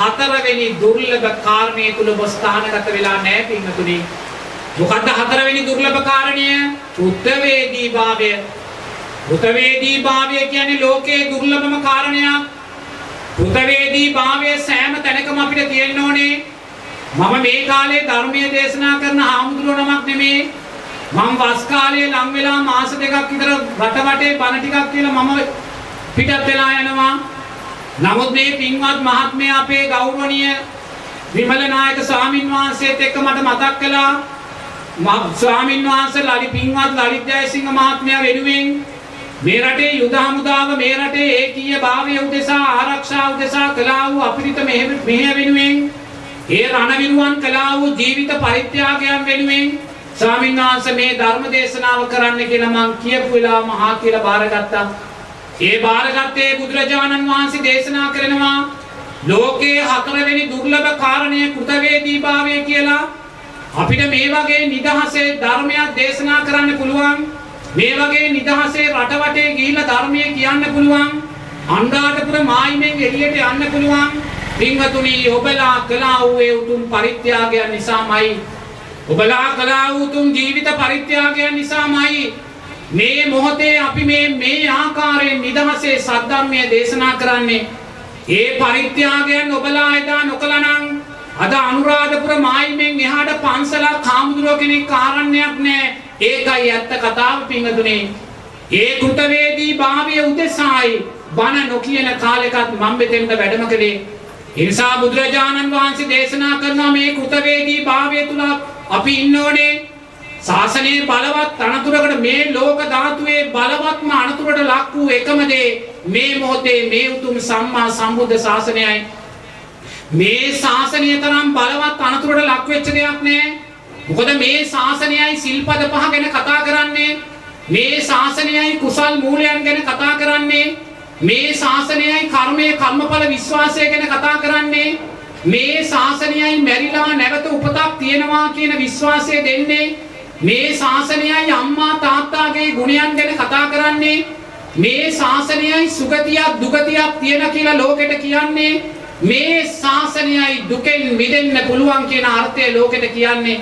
හතරවෙනි දුර්ලභ කාරණේ තුල ඔබ ස්ථානගත වෙලා නැහැ පින්වතුනි. මොකද්ද හතරවෙනි දුර්ලභ කාරණය? කෘතවේදී භාවය. කෘතවේදී භාවය කියන්නේ ලෝකයේ දුර්ලභම කාරණයක්. කෘතවේදී භාවය සෑම තැනකම අපිට තියෙන්න ඕනේ. මම මේ කාලේ ධර්මයේ දේශනා කරන ආමුදුර නමක් නෙමෙයි. මම වස් කාලේ ලං වෙලා මාස දෙකක් විතර රට වටේ බණ ටිකක් කියලා මම පිටත් වෙලා යනවා. නමුත් මේ පින්වත් මහත්මයා අපේ ගෞරවනීය විමල නායක ස්වාමින් වහන්සේත් එක්ක මට මතක් කළා. ස්වාමින් වහන්සේ පින්වත් ලලිත් ජයසිංහ මහත්මයා වෙනුවෙන් මේ රටේ යුද හමුදාව මේ රටේ ඒකීය භාවය උදෙසා ආරක්ෂා උදෙසා කළා වූ අපිරිත මෙහෙය වෙනුවෙන් ඒ රණවිරුවන් කළා වූ ජීවිත පරිත්‍යාගයන් වෙනුවෙන් ස්වාමීන් වහන්සේ මේ ධර්ම දේශනාව කරන්න කියලා මං කියපු වෙලාව මහා කියලා බාරගත්තා. ඒ බාරගත්තේ බුදුරජාණන් වහන්සේ දේශනා කරනවා ලෝකේ හතරවෙනි දුර්ලභ කාරණය කෘතවේදී භාවය කියලා. අපිට මේ වගේ නිදහසේ ධර්මයක් දේශනා කරන්න පුළුවන්. මේ වගේ නිදහසේ රට වටේ ගිහිල්ලා ධර්මයේ කියන්න පුළුවන්. අනුරාධපුර මායිමෙන් එළියට යන්න පුළුවන්. පින්වතුනි ඔබලා කළා වූ ඒ උතුම් පරිත්‍යාගයන් නිසාමයි. ඔබලා කළා වූ උතුම් ජීවිත පරිත්‍යාගයන් නිසාමයි මේ මොහොතේ අපි මේ ආකාරයෙන් නිදහසේ සද්ධර්මයේ දේශනා කරන්නේ. ඒ පරිත්‍යාගයන් ඔබලා එදා නොකළනම් අද අනුරාධපුර මායිමෙන් එහාට පන්සලක් හාමුදුරුවෝ කෙනෙක් කාරණයක් නැහැ. ඒකයි ඇත්ත කතාව පින්වතුනි. ඒ කෘතවේදී භාවය උදෙසායි බණ නොකියන කාලෙකත් මම මෙතෙන්ට වැඩම කළේ. ඒ නිසා බුදුරජාණන් වහන්සේ දේශනා කරනවා මේ කෘතවේදී භාවය තුල අපි ඉන්න ඕනේ. ශාසනයේ බලවත් අනතුරකට මේ ලෝක ධාතුවේ බලවත්ම අනතුරට ලක් වූ එකම දේ මේ මොහොතේ මේ උතුම් සම්මා සම්බුද්ධ ශාසනයයි. මේ ශාසනය තරම් බලවත් අනතුරට ලක් වෙච්ච දෙයක් නෑ. මොකද මේ ශාසනයයි සිල්පද පහ ගැන කතා කරන්නේ. මේ ශාසනයයි කුසල් මූලයන් ගැන කතා කරන්නේ. මේ ශාසනයයි කර්මයේ කර්මඵල විශ්වාසය ගැන කතා කරන්නේ. මේ ශාසනයයි මැරිලා නැවත උපතක් තියෙනවා කියන විශ්වාසය දෙන්නේ. මේ ශාසනයයි අම්මා තාත්තාගේ ගුණයන් ගැන කතා කරන්නේ. මේ ශාසනයයි සුගතියක් දුගතියක් තියෙන කියලා ලෝකෙට කියන්නේ. මේ ශාසනයයි දුකෙන් මිදෙන්න පුළුවන් කියන අර්ථය ලෝකෙට කියන්නේ.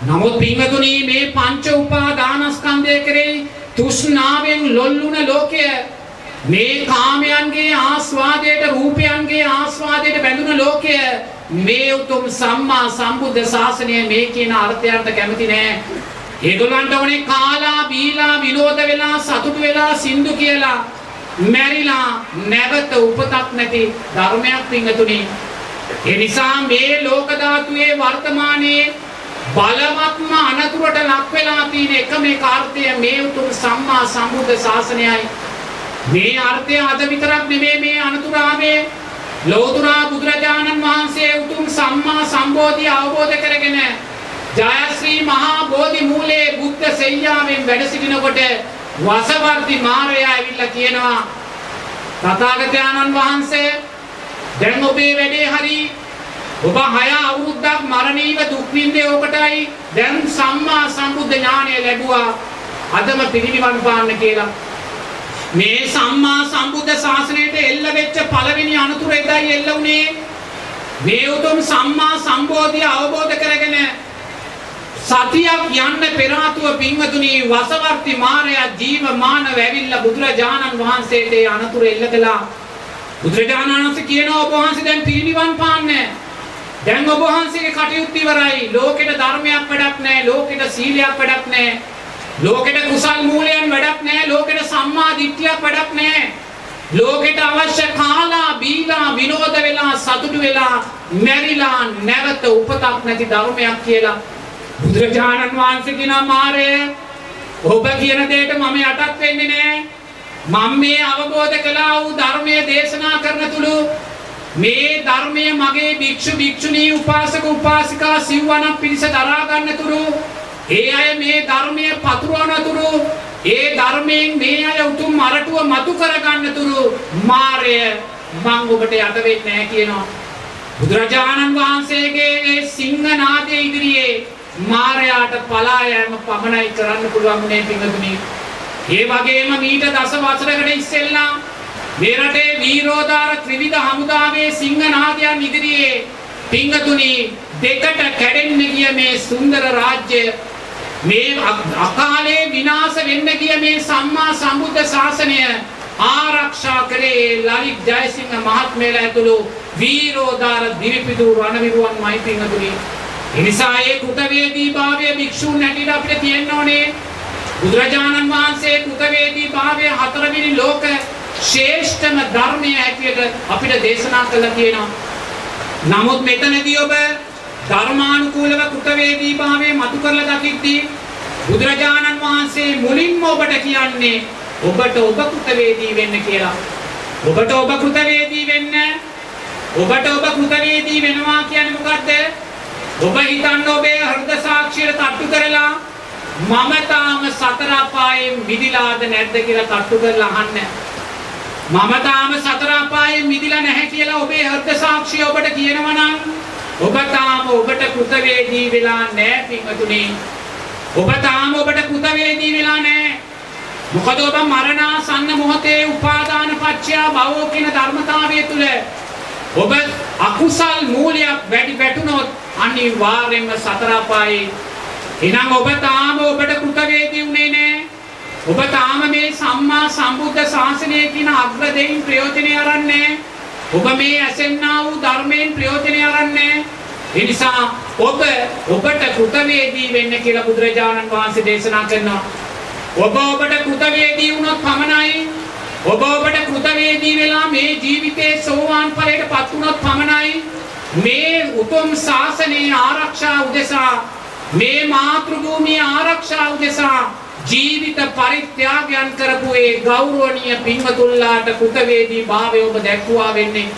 නමුත් පින්වතුනි මේ පංච උපාදානස්කන්ධය කෙරෙහි තෘෂ්ණාවෙන් ලොල්ලුන ලෝකය මේ කාමයන්ගේ ආස්වාදයට රූපයන්ගේ ආස්වාදයට බැඳුන ලෝකය මේ උතුම් සම්මා සම්බුද්ධ ශාසනය මේ කියන අර්ථයන්ට කැමති නෑ. ඒගොල්ලන්ට ඕනේ කාලා බීලා විනෝද වෙලා සතුටු වෙලා සින්දු කියලා මැරිලා නැවත උපතක් නැති ධර්මයක් පින්වතුනි. ඒ නිසා මේ ලෝක ධාතුවේ වර්තමානයේ බලවත්ම අනතුරට ලක් වෙලා තියෙන එකම කාර්යය මේ උතුම් සම්මා සම්බුද්ධ ශාසනයයි. මේ අර්ථය අද විතරක් නෙමෙයි මේ අනතුරාවේ ලෝතුරා බුදුරජාණන් වහන්සේ උතුම් සම්මා සම්බෝධිය අවබෝධ කරගෙන ජයශ්‍රී මහා බෝධි මූලයේ බුද්ධ සෙය්‍යාවෙන් වැඩ සිටිනකොට වසවර්ති මාරයා ඇවිල්ලා කියනවා තථාගතයන්න් වහන්සේ දැන් ඔබේ වැඩේ හරි ඔබ 6 අවුරුද්දක් මරණීය දුක් විඳේ ඔබටයි දැන් සම්මා සම්බුද්ධ ඥානය ලැබුවා අදම පිරිනිවන් පාන්න කියලා. මේ සම්මා සම්බුද්ධ ශාසනයට එල්ල වෙච්ච පළවෙනි අනතුර එදයි එල්ල වුණේ. මේ උතුම් සම්මා සම්බෝධිය අවබෝධ කරගෙන සතියක් යන්න පෙර ආතුව පින්වතුනි වසවර්ති මාරයා ජීවමානව ඇවිල්ලා බුදුරජාණන් වහන්සේට ඒ අනතුර එල්ල කළා. බුදුරජාණන් වහන්සේ කියනවා ඔබ වහන්සේ දැන් පිරිනිවන් පාන්නේ. දැන් ඔබ වහන්සේගේ කටයුතු ඉවරයි. ලෝකෙට ධර්මයක් වැඩක් නැහැ. ලෝකෙට සීලයක් වැඩක් නැහැ. ලෝකෙට කුසල් මූලයන් වැඩක් නැහැ. ලෝකෙට සම්මා දිට්ඨියක් වැඩක් නැහැ. ලෝකෙට අවශ්‍ය කාලා බීලා විනෝද වෙලා සතුටු වෙලා මැරිලා නැවත උපතක් නැති ධර්මයක් කියලා බුදුරජාණන් වහන්සේ කියනවා මාරය ඔබ කියන දෙයට මම යටත් වෙන්නේ නැහැ. මම මේ අවබෝධ කළා වූ ධර්මයේ දේශනා කරන තුරු මේ ධර්මයේ මගේ භික්ෂු භික්ෂුණී උපාසක උපාසිකා සිව්වණක් පිරිස දරා ගන්න තුරු ඒ අය මේ ධර්මයේ පතුරවන තුරු ඒ ධර්මයෙන් මේ අය උතුම් අරටුව මතු කර ගන්න තුරු මාරය මං ඔබට යට වෙන්නේ නැහැ කියනවා. බුදුරජාණන් වහන්සේගේ ඒ සිංහනාදයේ ඉදිරියේ මාරයාට පලා යෑම පමණයි කරන්න පුළුවන් මේ පින්වතුනි. ඒ වගේම මීට දස වසරකට ඉස්සෙල්ලා මේ රටේ වීරෝදාර ත්‍රිවිධ හමුදාවේ සිංහනාදයන් ඉදිරියේ පිංගතුනි දෙකට කැඩෙන්න ගිය මේ සුන්දර රාජ්‍ය මේ අකාලේ විනාශ වෙන්න ගිය මේ සම්මා සම්බුද්ධ ශාසනය ආරක්ෂා කරේ ලලිත් ජයසිංහ මහත්මයාලා ඇතුළු වීරෝදාර දිවිපිදු රණවිරුවන්මයි පිංගතුනි. ඒ නිසා ඒ කෘතවේදී භාවය භික්ෂුන් හැටියට අපිට තියෙන්න ඕනේ. බුදුරජාණන් වහන්සේ කෘතවේදී භාවය හතරවෙනි ලෝක ශ්‍රේෂ්ඨම ධර්මය හැටියට අපිට දේශනා කළා කියනවා. නමුත් මෙතනදී ඔබ ධර්මානුකූලව කෘතවේදී භාවය මතු කරලා දකිද්දී බුදුරජාණන් වහන්සේ මුලින්ම ඔබට කියන්නේ ඔබට ඔබ කෘතවේදී වෙන්න කියලා. ඔබට ඔබ කෘතවේදී වෙන්න. ඔබට ඔබ කෘතවේදී වෙනවා කියන්නේ මොකද්ද? ඔබ හිතන්න ඔබේ හෘද සාක්ෂියට තට්ටු කරලා මම තාම සතර අපායෙන් මිදිලාද නැද්ද කියලා තට්ටු කරලා අහන්න. මම තාම සතර අපායෙන් මිදිලා නැහැ කියලා ඔබේ හෘද සාක්ෂිය ඔබට කියනවා නම් ඔබ තාම ඔබට කෘතවේදී වෙලා නැහැ පින්වතුනි. ඔබ තාම ඔබට කෘතවේදී වෙලා නැහැ. මොකද ඔබ මරණාසන්න මොහොතේ උපාදාන පත්‍ය භවෝ කියන ධර්මතාවය තුල ඔබ අකුසල් මූලයක් වැඩි වැටුනොත් අනිවාර්යයෙන්ම සතර අපායේ. එහෙනම් ඔබ තාම ඔබට කෘතවේදී උනේ නැහැ. ඔබ තාම මේ සම්මා සම්බුද්ධ ශාසනය කියන අග්‍රදෙයින් ප්‍රයෝජනය අරන්නේ. ඔබ මේ ඇසෙන්නා වූ ධර්මයෙන් ප්‍රයෝජනය අරන්නේ. ඒ නිසා ඔබට කෘතවේදී වෙන්න කියලා බුදුරජාණන් වහන්සේ දේශනා කරනවා. ඔබට කෘතවේදී වුණොත් පමණයි. ඔබට කෘතවේදී වෙලා මේ ජීවිතේ සෝවාන් ඵලයටපත් වුණොත් පමණයි මේ උතුම් ශාසනයේ ආරක්ෂා උදෙසා මේ මාතෘ භූමිය ආරක්ෂා උදෙසා ජීවිත පරිත්‍යාගයන් කරපු ඒ ගෞරවනීය පින්වතුන්ලාට කෘතවේදී භාවය ඔබ දැක්වුවා වෙන්නේ.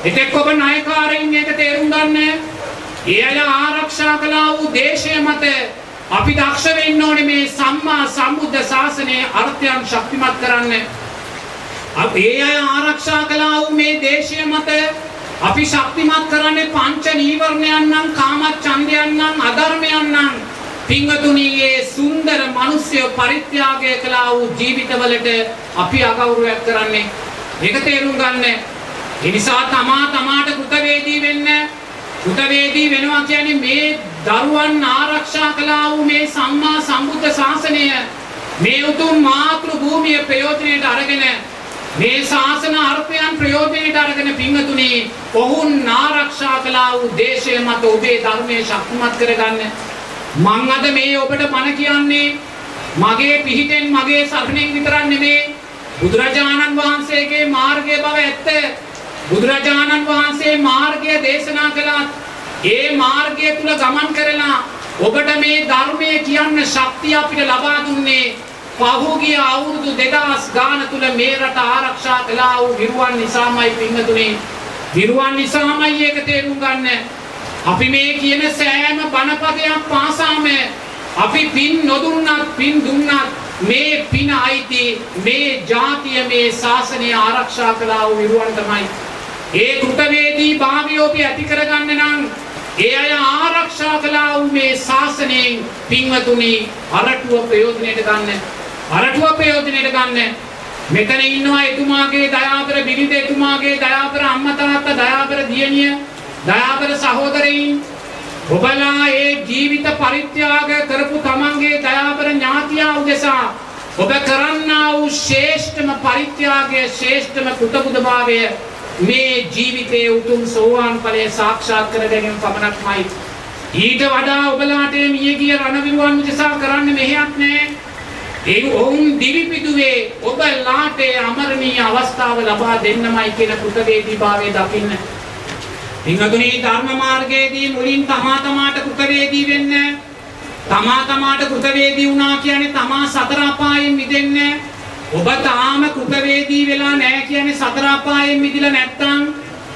එතෙක් ඔබ නායකාරින් මේක තේරුම් ගන්න. ඒ අය ආරක්ෂා කළා වූ දේශය මත අපි දක්ෂ වෙන්න ඕනේ මේ සම්මා සම්බුද්ධ ශාසනයේ අර්ථයන් ශක්තිමත් කරන්න. අපි ඒ අය ආරක්ෂා කළා වූ මේ දේශය මත අපි ශක්තිමත් කරන්නේ පංච නීවරණයන් නම් කාමච්ඡන්දයන් නම් අධර්මයන් නම් පින්වතුනි මේ සුන්දර මිනිස්ය පරිත්‍යාගය කළා වූ ජීවිතවලට අපි අගෞරවයක් කරන්නේ. මේක තේරුම් ගන්න. ඒ නිසා තමාට කෘතවේදී වෙන්න. කෘතවේදී වෙනවා කියන්නේ මේ දරුවන් ආරක්ෂා කළා වූ මේ සම්මා සම්බුද්ධ ශාසනය මේ උතුම් මාතෘ භූමිය ප්‍රයෝජනයට අරගෙන මේ ශාසන අර්ථයන් ප්‍රයෝජනයට අරගෙන පින්වතුනි ඔවුන් ආරක්ෂා කළා වූ දේශය මත ඔබේ ධර්මයේ ශක්තිමත් කරගන්න. මං අද මේ ඔබට බණ කියන්නේ මගේ පිහිටෙන් මගේ සරණෙන් විතරක් නෙමෙයි බුදුරජාණන් වහන්සේගේ මාර්ගය බව ඇත්ත. බුදුරජාණන් වහන්සේ මාර්ගය දේශනා කළා. ඒ මාර්ගය තුල ගමන් කරලා ඔබට මේ ධර්මයේ කියන්න ශක්තිය අපිට ලබා දුන්නේ පහුගිය අවුරුදු 2000 ගාන තුල මේ රට ආරක්ෂා කළා වූ විරුවන් නිසාමයි පින්වතුනි. විරුවන් නිසාමයි ඒක තේරුම් ගන්න. අපි මේ කියන සෑම බණපදයක් පාසාම අපි පින් නොදුන්නත් පින් දුන්නත් මේ පින අයිති මේ ජාතිය මේ ශාසනය ආරක්ෂා කළා වූ විරුවන් තමයි. ඒ කෘතවේදී භාවය අපි ඇති කරගන්න නම් ඒ අය ආරක්ෂා කළා වූ මේ ශාසනයෙන් පින්වතුනි අරටුව ප්‍රයෝජනයට ගන්න. අරටුව ප්‍රයෝජනයට ගන්න. මෙතන ඉන්නවා එතුමාගේ දයාබර බිරිඳ, එතුමාගේ දයාබර අම්මා තාත්තා, දයාබර දියණිය, දයාබර සහෝදරයින්. ඔබලා ඒ ජීවිත පරිත්‍යාග කරපු තමන්ගේ දයාබර ඥාතියා උදෙසා ඔබ කරන්නා වූ ශ්‍රේෂ්ඨම පරිත්‍යාගය, ශ්‍රේෂ්ඨම කෘතබුද්ධභාවය මේ ජීවිතයේ උතුම් සෝවාන් ඵලය සාක්ෂාත් කර ගැනීම පමණක්මයි. ඊට වඩා ඔබලාට මියගිය රණවිරුවන් උදෙසා කරන්න මෙහෙයක් නැහැ. ඒ ඔවුන් දිවිපිදුවේ ඔබලාට අමරණීය අවස්ථාව ලබා දෙන්නමයි කියන කෘතවේදී භාවය දකින්න. පින්වතුනි ධර්ම මාර්ගයේදී මුලින් තමාට කෘතවේදී වෙන්න. තමාට කෘතවේදී වුණා කියන්නේ තමා සතර අපායෙන් මිදෙන්න. ඔබ තාම කෘතවේදී වෙලා නැහැ කියන්නේ සතර අපායෙන් මිදිලා නැත්තම්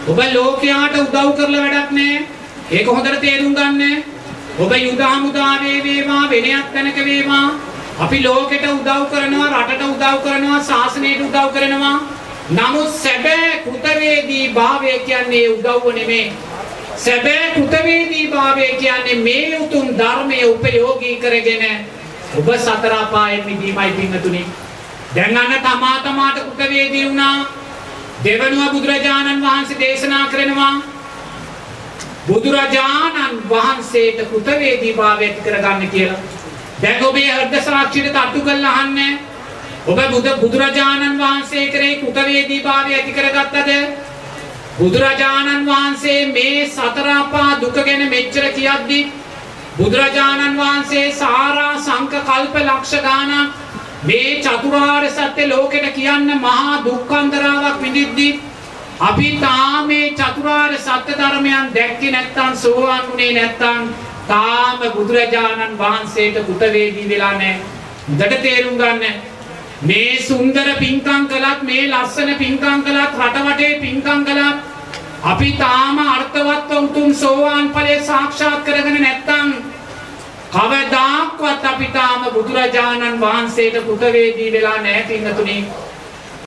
ඔබ ලෝකයාට උදව් කරලා වැඩක් නැහැ. ඒක හොඳට තේරුම් ගන්න. ඔබ යුද හමුදාවේ වේවා වෙනයක් තැනක වේවා අපි ලෝකෙට උදව් කරනවා, රටට උදව් කරනවා, ශාසනයට උදව් කරනවා. නමුත් සැබෑ කෘතවේදී භාවය කියන්නේ උදව්ව නෙමෙයි. සැබෑ කෘතවේදී භාවය කියන්නේ මේ උතුම් ධර්මයේ උපයෝගී කරගෙන ඔබ සතර අපායෙන් මිදීමයි පින්තුනි. දැන් අන්න තමාට කෘතවේදී වුණා. දෙවනුව බුදුරජාණන් වහන්සේ දේශනා කරනවා බුදුරජාණන් වහන්සේට කෘතවේදී භාවය ඇති කරගන්න කියලා. දැන් ඔබේ හෘද සාක්ෂියට තට්ටු කරලා අහන්නේ ඔබ බුදුරජාණන් වහන්සේ කරේ කෘතවේදී භාවය ඇති කරගත්තද? බුදුරජාණන් වහන්සේ මේ සතර අපා දුක ගැන මෙච්චර කියද්දි බුදුරජාණන් වහන්සේ සාරා සංක කල්ප ලක්ෂ ගානක් මේ චතුරාර්ය සත්‍ය ලෝකෙට කියන්න මහා දුක්ඛන්තරාවක් විඳිද්දි අපි තාම මේ චතුරාර්ය සත්‍ය ධර්මයන් දැක්කේ නැත්නම් සෝවාන් වුණේ නැත්නම් තාම බුදුරජාණන් වහන්සේට කෘතවේදී වෙලා නැහැ. හොඳට තේරුම් ගන්න. මේ සුන්දර පින්කම් කළත් මේ ලස්සන පින්කම් කළත් රටවටේ පින්කම් කළත් අපි තාම අර්ථවත් උතුම් සෝවාන් ඵලය සාක්ෂාත් කරගෙන නැත්නම් කවදාක්වත් අපි තාම බුදුරජාණන් වහන්සේට කෘතවේදී වෙලා නැහැ පින්තුනි.